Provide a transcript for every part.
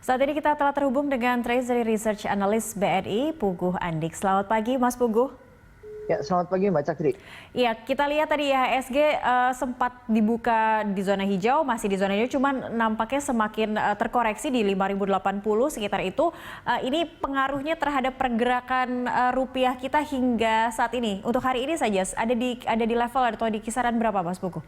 Saat ini kita telah terhubung dengan Treasury Research Analyst BNI, Puguh Andik. Selamat pagi, Mas Puguh. Ya, selamat pagi Mbak Cakri. Iya, kita lihat tadi IHSG sempat dibuka di zona hijau, masih di zona hijau, cuman nampaknya semakin terkoreksi di 5.080 sekitar itu. Ini pengaruhnya terhadap pergerakan rupiah kita hingga saat ini. Untuk hari ini saja ada di level atau di kisaran berapa, Mas Puguh?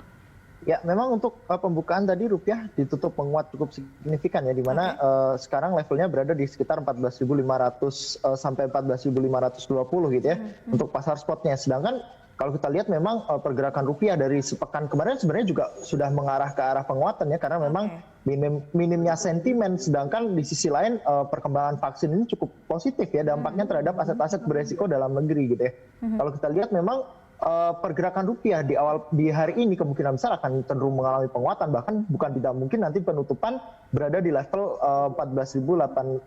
Ya, memang untuk pembukaan tadi rupiah ditutup menguat cukup signifikan ya, di mana sekarang levelnya berada di sekitar 14.500 sampai 14.520 gitu ya untuk pasar spotnya. Sedangkan kalau kita lihat memang pergerakan rupiah dari sepekan kemarin sebenarnya juga sudah mengarah ke arah penguatan ya, karena memang minimnya sentimen. Sedangkan di sisi lain perkembangan vaksin ini cukup positif ya dampaknya terhadap aset-aset beresiko dalam negeri gitu ya. Kalau kita lihat memang pergerakan rupiah di hari ini kemungkinan besar akan cenderung mengalami penguatan, bahkan bukan tidak mungkin nanti penutupan berada di level 14.480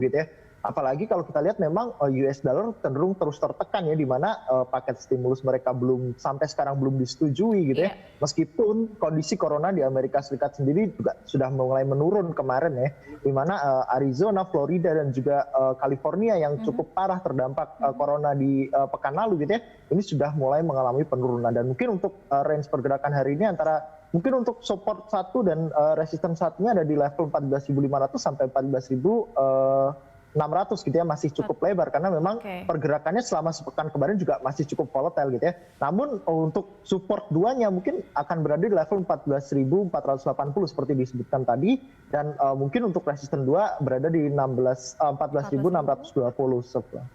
gitu ya. Apalagi kalau kita lihat memang US dollar cenderung terus tertekan ya, di mana paket stimulus mereka sampai sekarang belum disetujui gitu ya. Meskipun kondisi corona di Amerika Serikat sendiri juga sudah mulai menurun kemarin ya, di mana Arizona, Florida dan juga California yang cukup parah terdampak corona di pekan lalu gitu ya, ini sudah mulai mengalami penurunan. Dan mungkin untuk range pergerakan hari ini antara mungkin untuk support 1 dan resistance 1-nya ada di level 14.500 sampai 14.600 gitu ya, masih cukup lebar karena memang pergerakannya selama sepekan kemarin juga masih cukup volatile gitu ya. Namun untuk support 2-nya mungkin akan berada di level 14.480 seperti disebutkan tadi, dan mungkin untuk resisten 2 berada di 14.620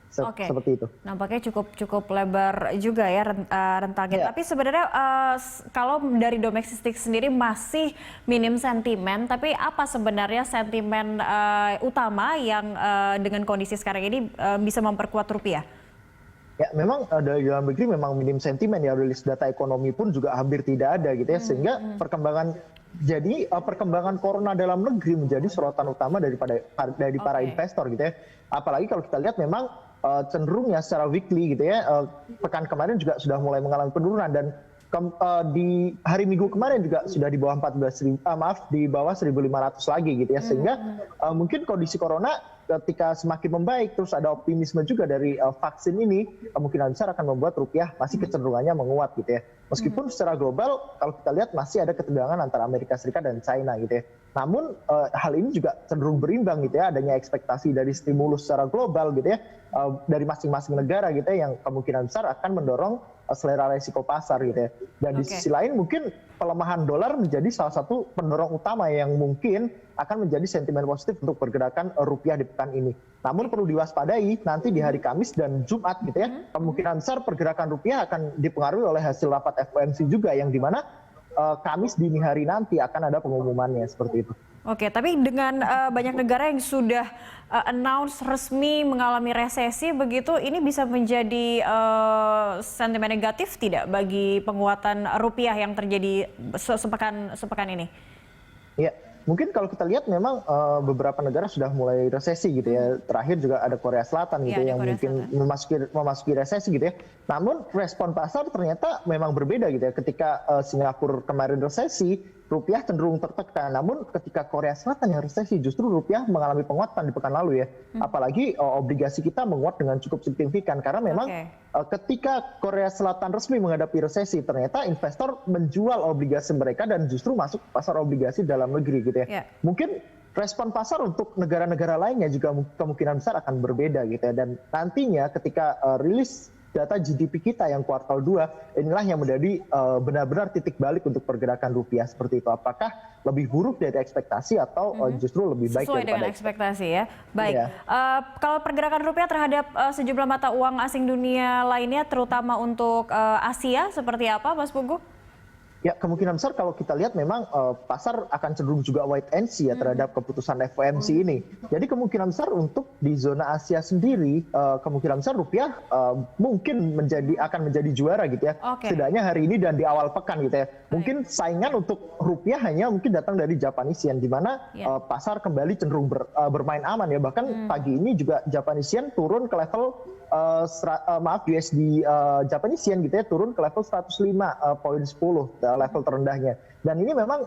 seperti itu. Nampaknya cukup lebar juga ya rentangnya. Tapi sebenarnya kalau dari domestik sendiri masih minim sentimen, tapi apa sebenarnya sentimen utama yang dengan kondisi sekarang ini bisa memperkuat rupiah? Ya, memang dari dalam negeri memang minim sentimen ya, rilis data ekonomi pun juga hampir tidak ada gitu ya, sehingga perkembangan corona dalam negeri menjadi sorotan utama dari para investor gitu ya. Apalagi kalau kita lihat memang cenderung ya secara weekly gitu ya, pekan kemarin juga sudah mulai mengalami penurunan, dan di hari Minggu kemarin juga sudah di bawah 1.500 lagi gitu ya, sehingga mungkin kondisi corona ketika semakin membaik, terus ada optimisme juga dari vaksin ini, kemungkinan besar akan membuat rupiah masih kecenderungannya menguat gitu ya. Meskipun secara global kalau kita lihat masih ada ketegangan antara Amerika Serikat dan China gitu ya. Namun hal ini juga cenderung berimbang gitu ya, adanya ekspektasi dari stimulus secara global gitu ya, dari masing-masing negara gitu ya, yang kemungkinan besar akan mendorong selera resiko pasar gitu ya. Dan di sisi lain mungkin pelemahan dolar menjadi salah satu pendorong utama yang mungkin akan menjadi sentimen positif untuk pergerakan rupiah di pekan ini. Namun perlu diwaspadai nanti di hari Kamis dan Jumat gitu ya, kemungkinan besar pergerakan rupiah akan dipengaruhi oleh hasil rapat FOMC juga, yang dimana Kamis dini hari nanti akan ada pengumumannya seperti itu. Oke, tapi dengan banyak negara yang sudah announce resmi mengalami resesi begitu, ini bisa menjadi sentimen negatif tidak bagi penguatan rupiah yang terjadi sepekan ini? Ya, mungkin kalau kita lihat memang beberapa negara sudah mulai resesi gitu ya. Terakhir juga ada Korea Selatan gitu yang mungkin memasuki resesi gitu ya. Namun respon pasar ternyata memang berbeda gitu ya. Ketika Singapura kemarin resesi, rupiah cenderung tertekan. Namun ketika Korea Selatan yang resesi, justru rupiah mengalami penguatan di pekan lalu ya. Apalagi obligasi kita menguat dengan cukup signifikan, karena memang ketika Korea Selatan resmi menghadapi resesi, ternyata investor menjual obligasi mereka dan justru masuk ke pasar obligasi dalam negeri gitu ya. Mungkin respon pasar untuk negara-negara lainnya juga kemungkinan besar akan berbeda gitu ya. Dan nantinya ketika rilis data GDP kita yang kuartal 2, inilah yang menjadi benar-benar titik balik untuk pergerakan rupiah seperti itu. Apakah lebih buruk dari ekspektasi atau justru lebih baik sesuai dengan ekspektasi ya? Baik, kalau pergerakan rupiah terhadap sejumlah mata uang asing dunia lainnya, terutama untuk Asia, seperti apa Mas Puguh? Ya, kemungkinan besar kalau kita lihat memang pasar akan cenderung juga wait and see ya terhadap keputusan FOMC ini. Jadi kemungkinan besar untuk di zona Asia sendiri, kemungkinan besar rupiah mungkin akan menjadi juara gitu ya. Setidaknya hari ini dan di awal pekan gitu ya. Mungkin saingan untuk rupiah hanya mungkin datang dari Japanese yen, di mana pasar kembali cenderung bermain aman ya. Bahkan pagi ini juga Japanese yen turun ke level USD Japanese yen gitu ya, turun ke level 105.10 level terendahnya. Dan ini memang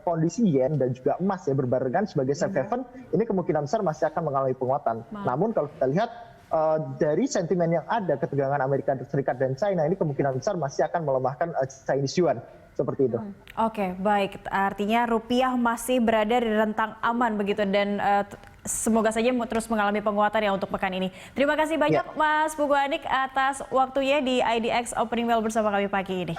kondisi yen dan juga emas ya berbarengan sebagai safe haven, ini kemungkinan besar masih akan mengalami penguatan. Namun kalau kita lihat dari sentimen yang ada, ketegangan Amerika Serikat dan China ini kemungkinan besar masih akan melemahkan Chinese yuan. Seperti itu. Oke, baik. Artinya rupiah masih berada di rentang aman begitu dan semoga saja terus mengalami penguatan ya untuk pekan ini. Terima kasih banyak Mas Pugu Anik atas waktunya di IDX Opening Bell bersama kami pagi ini.